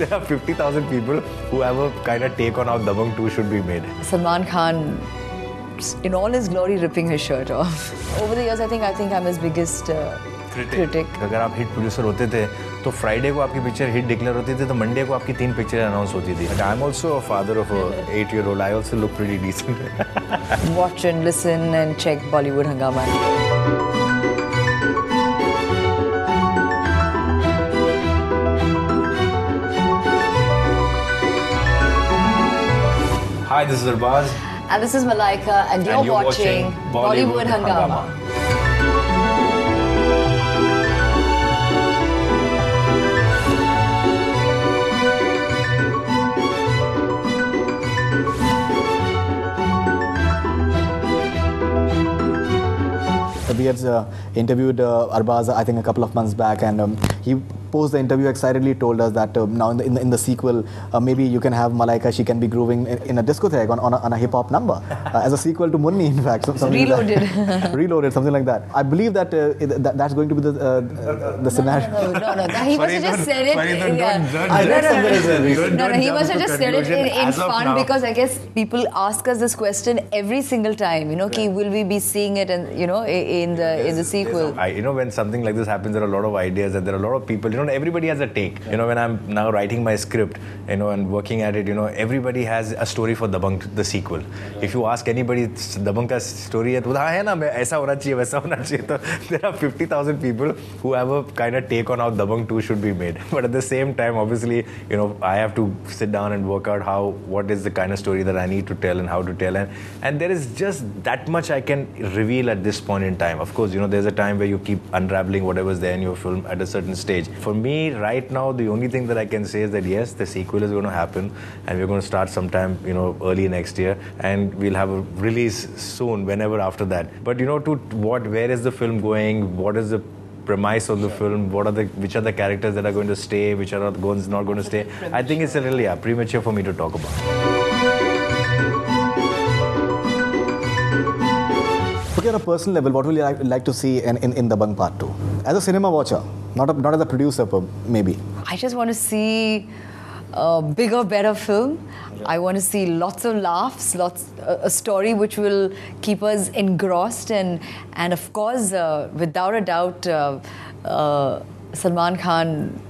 There are 50,000 people who have a kind of take on how Dabangg 2 should be made. Salman Khan, in all his glory, ripping his shirt off. Over the years, I think I'm his biggest critic. अगर आप hit producer होते थे तो Friday को आपकी picture hit declare होती थी तो मंडे को आपकी 3 पिक्चरें अनाउंस होती थी. I am also a father of a 8-year-old. I also look pretty decent. Watch and listen and check Bollywood Hungama. Hi, this is Arbaaz. And this is Malaika, and you're watching Bollywood Hungama. We had interviewed Arbaaz, I think, a couple of months back, and he post the interview excitedly told us that now in the sequel, maybe you can have Malaika, she can be grooving in a discotheque on a hip-hop number as a sequel to Munni, in fact. Reloaded. Like Reloaded, something like that. I believe that that's going to be the scenario. No. He must have just said it. He must have just said it in fun because I guess people ask us this question every single time. You know, will we be seeing it and in the sequel? When something like this happens, there are a lot of ideas and there are a lot of people. Everybody has a take. When I'm now writing my script, and working at it, everybody has a story for Dabangg, the sequel. If you ask anybody, Dabangg ka story hai, to hai na, aisa hona chahiye, waisa hona chahiye. So there are 50,000 people who have a kind of take on how Dabangg 2 should be made. But at the same time, obviously, I have to sit down and work out what is the kind of story that I need to tell and how to tell. And there is just that much I can reveal at this point in time. Of course, there's a time where you keep unraveling whatever's there in your film at a certain stage. For me, right now, the only thing that I can say is that yes, the sequel is going to happen and we're going to start sometime, early next year, and we'll have a release soon, whenever after that. But where is the film going? What is the premise of the film? Which are the characters that are going to stay? Which are not going to stay? I think it's a little premature for me to talk about. Okay, on a personal level, what will you like to see in Dabangg Part 2? As a cinema watcher, not as a producer, maybe. I just want to see a bigger, better film. I want to see lots of laughs, a story which will keep us engrossed, and of course, without a doubt, Salman Khan,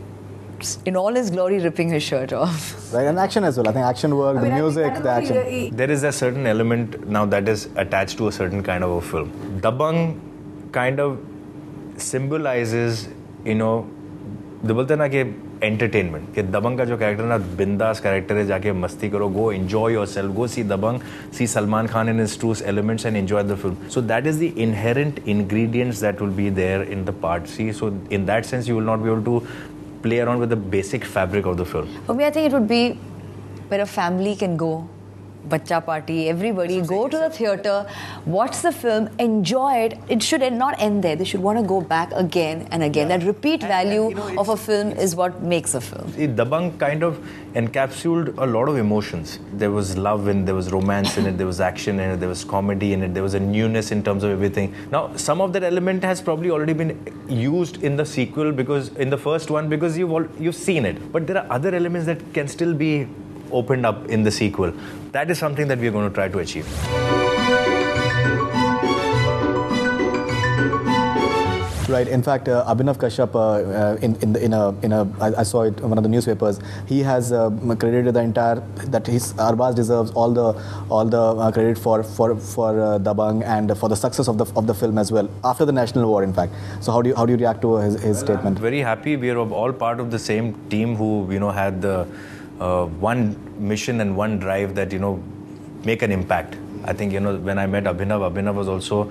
in all his glory, ripping his shirt off. Right, and action as well. I think action work, the music, the action. There is a certain element now that is attached to a certain kind of a film. Dabangg kind of symbolizes, the बोलते ना कि entertainment. कि Dabangg का जो character ना बिंदास character है, जाके मस्ती करो, go enjoy yourself, go see Dabangg, see Salman Khan in his true elements and enjoy the film. So that is the inherent ingredients that will be there in the part C. So in that sense, you will not be able to play around with the basic fabric of the film. For me, I think it would be where a family can go, bacha party, everybody go to the theatre, watch the film, enjoy it. It should not end there. They should want to go back again and again. That repeat value of a film is what makes a film. Dabangg kind of encapsulated a lot of emotions. There was love in it, there was romance in it, there was action in it, there was comedy in it, there was a newness in terms of everything. Now, some of that element has probably already been used in the sequel, because in the first one, because you've seen it. But there are other elements that can still be opened up in the sequel. That is something that we are going to try to achieve. Right. In fact, Abhinav Kashyap, I saw it in one of the newspapers. He has credited the entire Arbaaz deserves all the credit for Dabangg and for the success of the film as well after the national war. In fact, so how do you react to his statement? I'm very happy. We are all part of the same team who had the one mission and one drive that make an impact. I think when I met Abhinav was also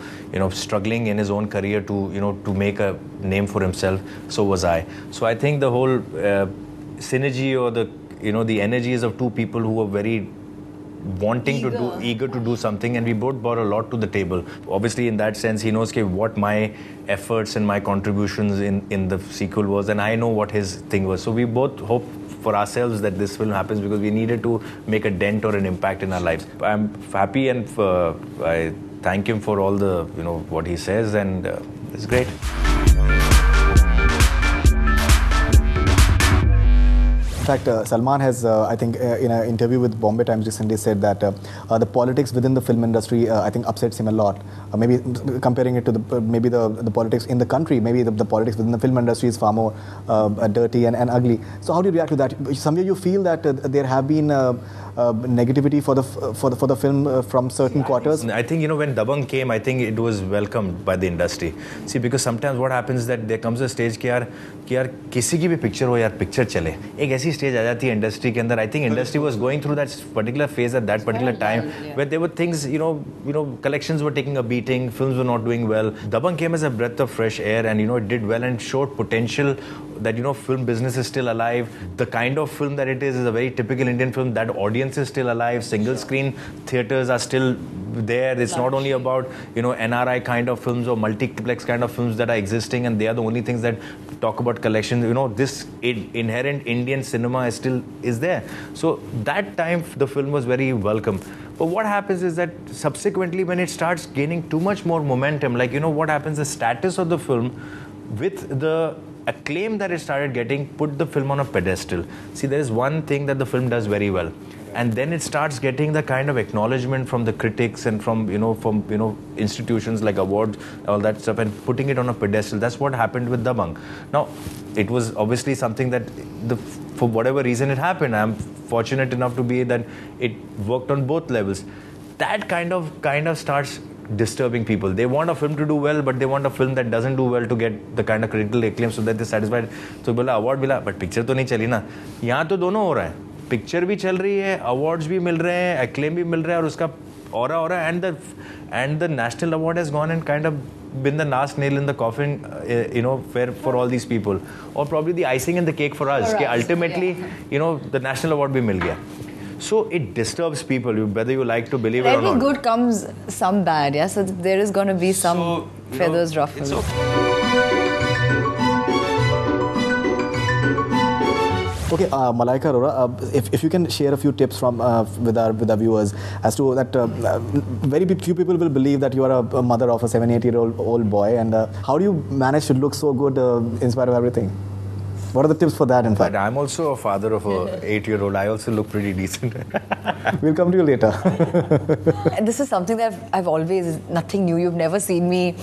struggling in his own career to make a name for himself. So was I. So I think the whole synergy or the energies of two people who were very eager to do something, and we both brought a lot to the table. Obviously, in that sense, he knows what my efforts and my contributions in the sequel was, and I know what his thing was. So we both hope for ourselves that this film happens, because we needed to make a dent or an impact in our lives. I'm happy, and I thank him for all the what he says, and it's great. fact, Salman has, I think, in an interview with Bombay Times recently said that the politics within the film industry, I think, upsets him a lot. Maybe comparing it to the politics in the country, maybe the politics within the film industry is far more dirty and ugly. So how do you react to that? Somewhere you feel that there have been negativity for the film from certain quarters. I think, when Dabangg came, I think it was welcomed by the industry. See, because sometimes what happens is that there comes a stage कि यार किसी की भी picture हो यार picture चले. एक ऐसी stage आ जाती है industry के अंदर. I think industry was going through that particular phase at that particular time where there were things, collections were taking a beating, films were not doing well. Dabangg came as a breath of fresh air, and it did well and showed potential that film business is still alive. The kind of film that it is a very typical Indian film. That audience is still alive. Single screen theaters are still there. It's not only about NRI kind of films or multiplex kind of films that are existing, and they are the only things that talk about collections. This inherent Indian cinema is there. So that time the film was very welcome. But what happens is that subsequently when it starts gaining too much more momentum, what happens, the status of the film with the acclaim that it started getting put the film on a pedestal. See, there is one thing that the film does very well, and then it starts getting the kind of acknowledgement from the critics and from institutions like awards, all that stuff, and putting it on a pedestal. That's what happened with Dabangg. Now, it was obviously something that for whatever reason it happened. I'm fortunate enough to be that it worked on both levels. That kind of starts disturbing people. They want a film to do well, but they want a film that doesn't do well to get the kind of critical acclaim so that they're satisfied. So बोला award मिला, but picture तो नहीं चली ना. यहाँ तो दोनों हो रहा है. Picture भी चल रही है, awards भी मिल रहे हैं, acclaim भी मिल रहा है, और उसका aura हो रहा है, and the national award has gone and kind of been the last nail in the coffin, for all these people, or probably the icing and the cake for us. कि ultimately, the national award भी मिल गया. So it disturbs people, whether you like to believe it or not. Every good comes some bad, yeah? So there is going to be some feathers ruffled. Okay, Malaika Arora, if you can share a few tips from with our viewers as to that, very few people will believe that you are a mother of a 7-8-year-old boy, and how do you manage to look so good in spite of everything? What are the tips for that, in fact? But I'm also a father of a 8-year-old. I also look pretty decent. We'll come to you later. And this is something that I've always, nothing new. You've never seen me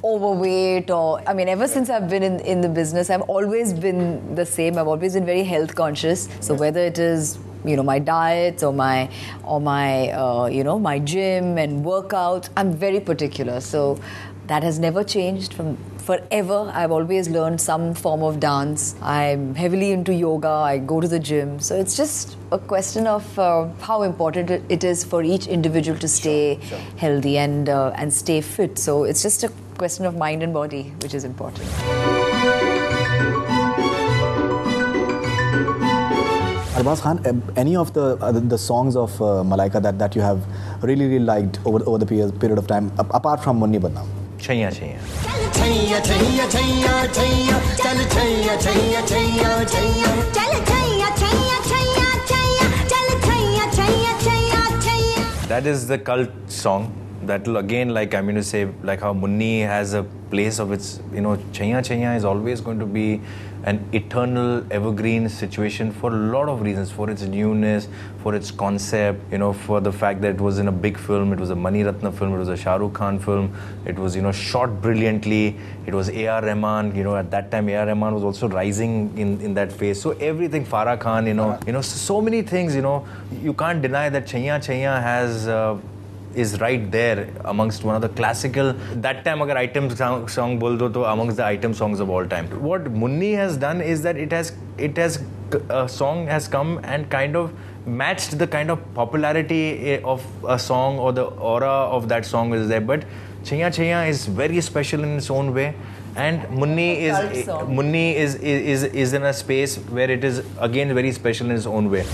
overweight ever since I've been in the business, I've always been the same. I've always been very health conscious. So whether it is my diet or my my gym and workouts, I'm very particular. So that has never changed from forever. I've always learned some form of dance. I'm heavily into yoga. I go to the gym. So it's just a question of how important it is for each individual to stay healthy and stay fit. So it's just a question of mind and body, which is important. Arbaaz Khan, any of the songs of Malaika that you have really liked over the period of time, apart from Munni Badnaam? Chaiya Chaiya. Chaiya Chaiya Chaiya Chaiya Chal Chaiya Chaiya Chaiya Chaiya Chal Chaiya Chaiya Chaiya Chaiya Chal Chaiya Chaiya Chaiya Chaiya. That is the cult song. That will again, like I'm going to say, like how Munni has a place of its, Chaiya Chaiya is always going to be an eternal evergreen situation for a lot of reasons, for its newness, for its concept, for the fact that it was in a big film, it was a Mani Ratna film, it was a Shah Rukh Khan film, it was, shot brilliantly, it was A.R. Rahman, at that time A.R. Rahman was also rising in that phase. So everything, Farah Khan, so many things, you can't deny that Chaiya Chaiya has... is right there amongst one of the classical, that time agar item song bol do to amongst the item songs of all time. What Munni has done is that a song has come and kind of matched the kind of popularity of a song, or the aura of that song is there. But Chaiya Chaiya is very special in its own way, and Munni is in a space where it is again very special in its own way.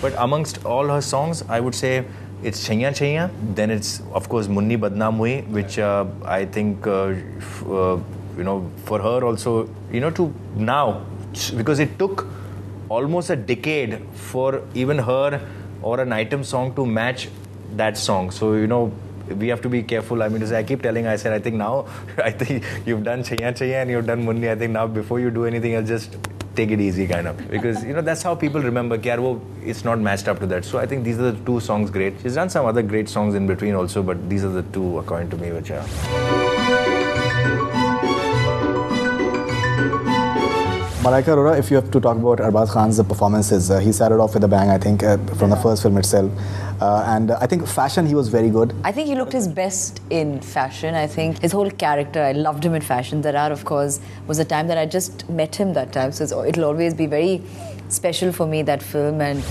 But amongst all her songs, I would say it's Chaiya Chaiya. Then it's, of course, Munni Badnaam Hui, which I think, for her also, to now, because it took almost a decade for even her or an item song to match that song. So, we have to be careful. I mean, I keep telling, I think now, I think you've done Chaiya Chaiya and you've done Munni. I think now before you do anything else, just take it easy kind of. Because, that's how people remember, it's not matched up to that. So I think these are the two songs great. She's done some other great songs in between also, but these are the two, according to me, which are... Malaika Arora, if you have to talk about Arbaaz Khan's performances, he started off with a bang, I think, from the first film itself. And I think fashion, he was very good. I think he looked his best in fashion. I think his whole character, I loved him in fashion. Darar, of course, was a time that I just met him that time. So it'll always be very special for me, that film. And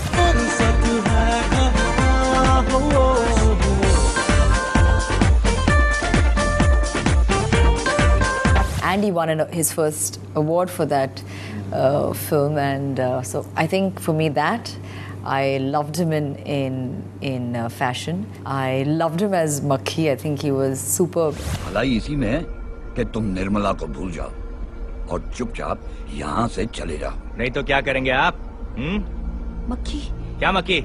he won his first award for that film, and so I think for me that I loved him in fashion. I loved him as Makhi. I think he was superb. भलाई इसी में है कि तुम निर्मला को भूल जाओ और चुपचाप यहाँ से चले जाओ। नहीं तो क्या करेंगे आप? Makhi. क्या मक्खी?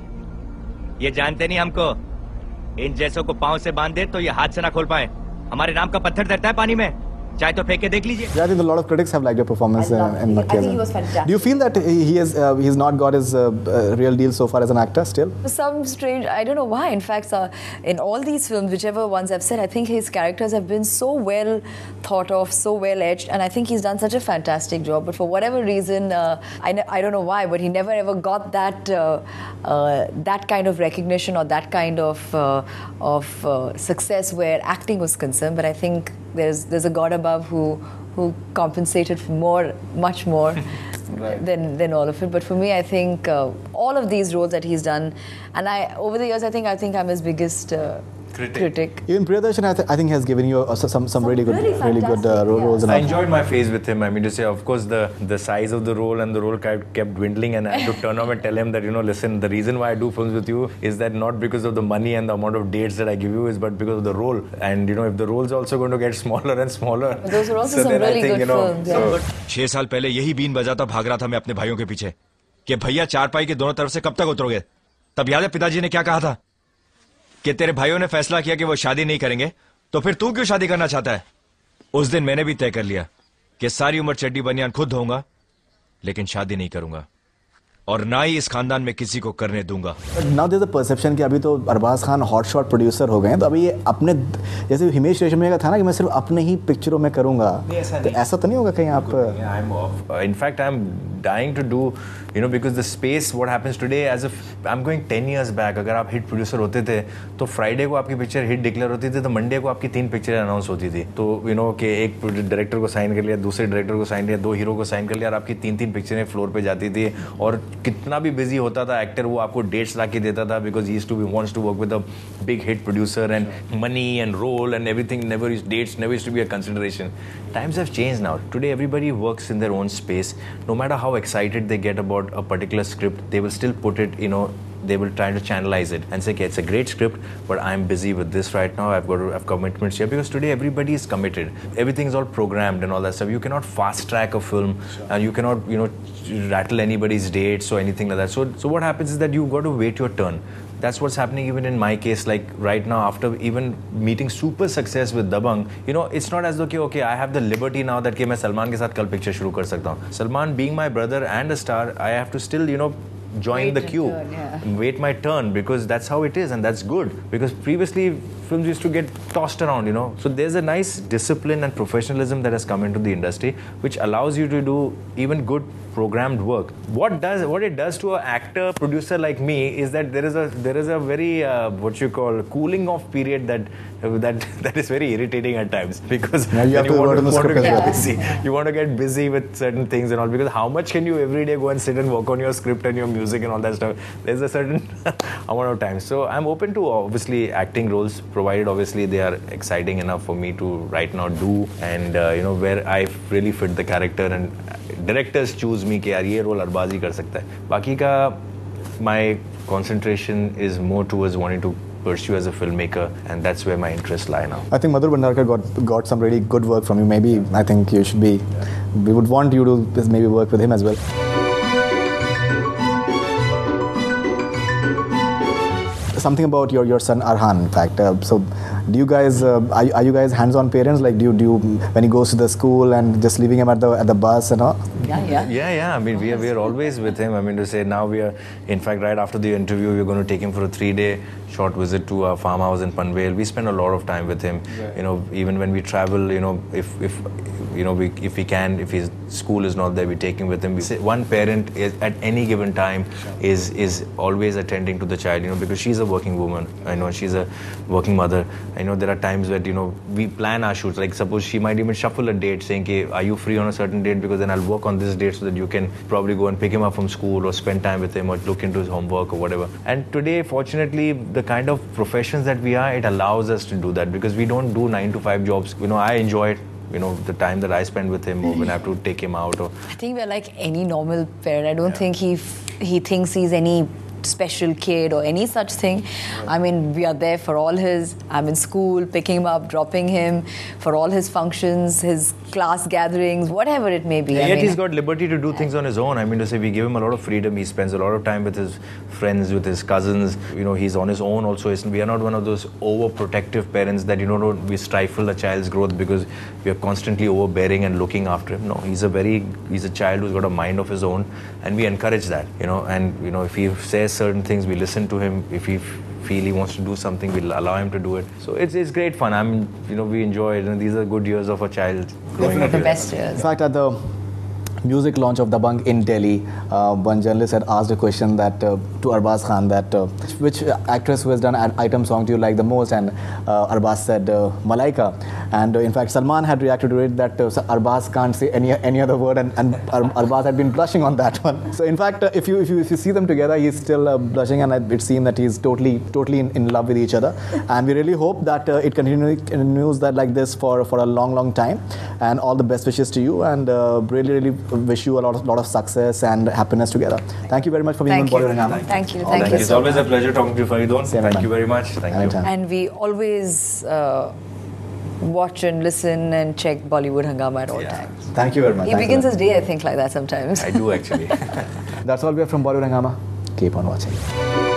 ये जानते नहीं हमको। इन जैसों को पाँव से बांध दे तो ये हाथ से ना खोल पाए। हमारे नाम का पत्थर तैरता है पानी में। चाहे तो फेंक के देख लीजिए। Yeah, I think a lot of critics have liked your performance in Makhi. I think he was fantastic. Do you feel that he's not got his real deal so far as an actor still? Some strange, I don't know why. In fact, in all these films, whichever ones I've said, I think his characters have been so well thought of, so well edged, and I think he's done such a fantastic job. But for whatever reason, I don't know why, but he never ever got that that kind of recognition or that kind of success where acting was concerned. But I think there's a God above who compensated for much more right. than all of it. But for me, I think all of these roles that he's done, and over the years, I think I'm his biggest critic. Even Priyadarshan, I think has given you some really good roles. I enjoyed my phase with him. I mean to say, of course, the size of the role and the role kept dwindling, and I had to turn around and tell him that, listen, the reason why I do films with you is that not because of the money and the amount of dates that I give you, but because of the role. And if the role's also going to get smaller and smaller. But those are also some really good films. Yeah. 6 साल पहले यही been बजाता भाग रहा था मैं अपने भाइयों के पीछे कि भैया चारपाई के दोनों तरफ से कब तक उतरोगे। तब याद है पिताजी ने क्या कहा था कि तेरे भाइयों ने फैसला किया कि वो शादी नहीं करेंगे, तो फिर तू क्यों शादी करना चाहता है? उस दिन मैंने भी तय कर लिया कि सारी उम्र चड्डी बनियान खुद धोऊंगा, लेकिन शादी नहीं करूंगा और ना ही इस खानदान में किसी को करने दूंगा। Now there's a perception कि अभी तो Arbaaz Khan hot shot producer हो गए हैं, तो अभी ये अपने जैसे हिमेश रेशमिया का था ना कि मैं सिर्फ अपने ही पिक्चरों में करूंगा, तो ऐसा तो नहीं होगा कहीं आप? In fact, I'm dying to do, because the space, what happens today, as if I'm going 10 years back, अगर आप हिट प्रोड्यूसर होते थे तो फ्राइडे को आपकी पिक्चर हिट डिक्लेयर होती थी, तो मंडे को आपकी 3 पिक्चरें अनाउंस होती थी। तो कि एक डायरेक्टर को साइन कर लिया, दूसरे डायरेक्टर को साइन किया, 2 हीरो को साइन कर लिया और आपकी 3 पिक्चरें फ्लोर पे जाती थी। और कितना भी बिजी होता था एक्टर, वो आपको डेट्स ला के देता था, because he wants to work with a big hit producer, and money and role and everything dates never used to be a consideration. Times have changed now. Today everybody works in their own space. No matter how excited they get about a particular script, they will still put it, they will try to channelize it and say, okay, it's a great script, but I'm busy with this right now. I've got to have commitments here, because today everybody is committed. Everything's all programmed and all that stuff. You cannot fast track a film, and you cannot, rattle anybody's dates or anything like that. So what happens is that you've got to wait your turn. That's what's happening even in my case. Like right now, after even meeting super success with Dabangg, it's not as though okay, I have the liberty now that मैं सलमान के साथ कल picture शुरू कर सकता हूँ. Salman being my brother and a star, I have to still, join the queue, wait my turn, because that's how it is, and that's good, because previously films used to get tossed around, So there's a nice discipline and professionalism that has come into the industry, which allows you to do even good programmed work. What it does to an actor producer like me is that there is a very what you call cooling off period that is very irritating at times, because you want to get busy with certain things and all, because how much can you every day go and sit and work on your script and your music and all that stuff? There's a certain amount of time. So I'm open to obviously acting roles, provided obviously they are exciting enough for me to right now do, and where I really fit the character, and directors choose me कि यार ये role Arbaaz ही कर सकता है. बाकी का my concentration is more towards wanting to pursue as a filmmaker, and that's where my interests lie now. I think Madhur Bhandarkar got some really good work from you. Maybe I think you should be. We would want you to maybe work with him as well. something about your son Arhan. In fact, so do you guys are you guys hands-on parents? Like, do you when he goes to the school and just leaving him at the bus and all? Yeah. I mean, we are always with him. I mean, to say now we are, in fact, right after the interview, we're going to take him for a 3-day short visit to our farmhouse in Panvel. We spend a lot of time with him. Right. You know, even when we travel, you know, if you know, if we can, if his school is not there, we take him with him. We say one parent is at any given time is always attending to the child, you know, because she's a working woman. I know she's a working mother. I know there are times where, you know, we plan our shoots. Like suppose she might even shuffle a date saying, "Hey, are you free on a certain date? Because then I'll work on this date so that you can probably go and pick him up from school or spend time with him or look into his homework or whatever." And today, fortunately, the kind of professions that we are, it allows us to do that because we don't do 9-to-5 jobs. You know, I enjoy it. You know, the time that I spend with him or when I have to take him out. Or I think we're like any normal parent. I don't think he thinks he's any special kid or any such thing. I mean, we are there for all his, I'm in school, picking him up, dropping him, for all his functions, his class gatherings, whatever it may be. Yet he's got liberty to do things on his own. I mean, to say we give him a lot of freedom. He spends a lot of time with his friends, with his cousins. You know, he's on his own also. We are not one of those overprotective parents that, you know, we stifle a child's growth because we are constantly overbearing and looking after him. No, he's a child who's got a mind of his own, and we encourage that, you know. And, you know, if he says certain things, we listen to him. If he feel he wants to do something, we'll allow him to do it. So it's great fun. You know, we enjoy it, and these are good years of a child growing up. The best years. In fact, at the music launch of Dabangg in Delhi, one journalist had asked a question that to Arbaaz Khan that which actress who has done an item song do you like the most, and Arbaaz said Malaika, and in fact Salman had reacted to it that Arbaaz can't say any other word, and Arbaaz had been blushing on that one. So in fact, if you see them together, he's still blushing, and it seems that he's totally in love with each other, and we really hope that it continues that like this for a long time, and all the best wishes to you, and really wish you a lot of success and happiness together. Thank you very much for being on Bollywood Hungama. Thank you. It's always a pleasure talking to you, Faridon. Thank you very much. Thank you. And we always watch and listen and check Bollywood Hungama at all times. Thank you very much. He begins his day, I think, like that sometimes. I do actually. That's all we have from Bollywood Hungama. Keep on watching.